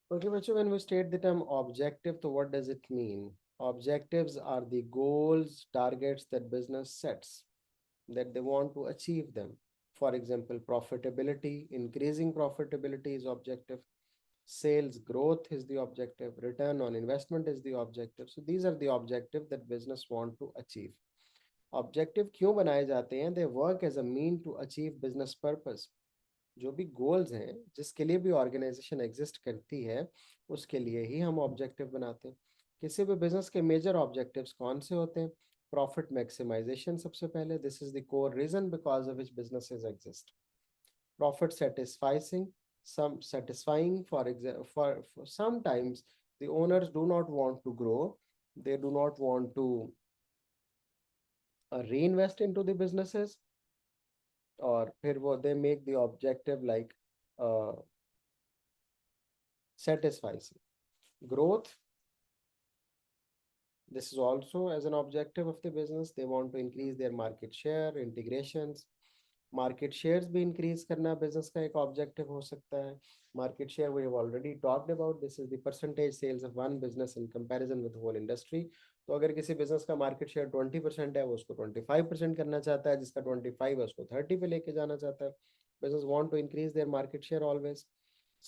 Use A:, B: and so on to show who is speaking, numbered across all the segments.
A: Okay, Bachu, when we state the term objective, so what does it mean? Objectives are the goals, targets that business sets that they want to achieve them. For example, profitability, increasing profitability is objective. Sales growth is the objective. Return on investment is the objective. So these are the objectives that business want to achieve. Objective क्यों बनाए जाते हैं? They work as a mean to achieve business purpose. जो भी goals हैं जिसके लिए भी ऑर्गेनाइजेशन एग्जिस्ट करती है उसके लिए ही हम ऑब्जेक्टिव बनाते हैं. किसी भी बिजनेस के मेजर ऑब्जेक्टिव्स कौन से होते हैं? प्रॉफिट मैक्सिमाइजेशन सबसे पहले. This is the core reason because of which businesses exist. Profit satisficing some satisfying for sometimes the owners do not want to grow, they do not want to reinvest into the businesses, और फिर वो they make the objective like satisfies growth. This is also as an objective of the business. They want to increase their market share, integrations. Market shares भी increase करना business का एक objective हो सकता है. Market share we have already talked about. This is the percentage sales of one business in comparison with whole industry. तो अगर किसी बिजनेस का मार्केट शेयर 20% है, वो उसको 25% करना चाहता है. जिसका 25 है उसको 30 पे लेके जाना चाहता है. Business want to increase their market share always.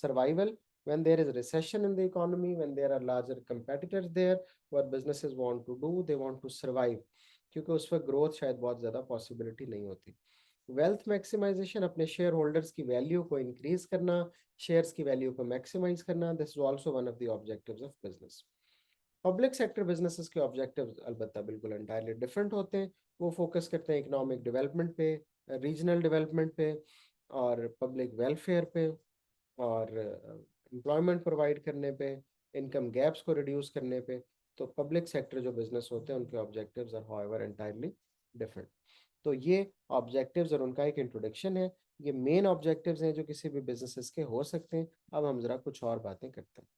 A: Survival, when there is a recession in the economy, when there are larger competitors there, what businesses want to do, they want to survive, क्योंकि उस पर growth शायद बहुत ज़्यादा possibility नहीं होती. Wealth maximisation, अपने share holders की वैल्यू को इंक्रीज करना, शेयर्स की वैल्यू को मैक्सिमाइज करना. This is also one of the objectives of business. Public sector businesses के ऑब्जेक्टिव्स अलबत्ता बिल्कुल एंटायरली डिफरेंट होते हैं. वो फोकस करते हैं इकोनॉमिक डेवलपमेंट पे, रीजनल डेवलपमेंट पे, और पब्लिक वेलफेयर पे, और एम्प्लॉयमेंट प्रोवाइड करने पे, इनकम गैप्स को रिड्यूस करने पे. तो पब्लिक सेक्टर जो बिजनेस होते हैं उनके objectives are however entirely different. तो ये ऑब्जेक्टिव्स और उनका एक इंट्रोडक्शन है. ये मेन ऑब्जेक्टिव्स हैं जो किसी भी बिजनेसेस के हो सकते हैं. अब हम जरा कुछ और बातें करते हैं.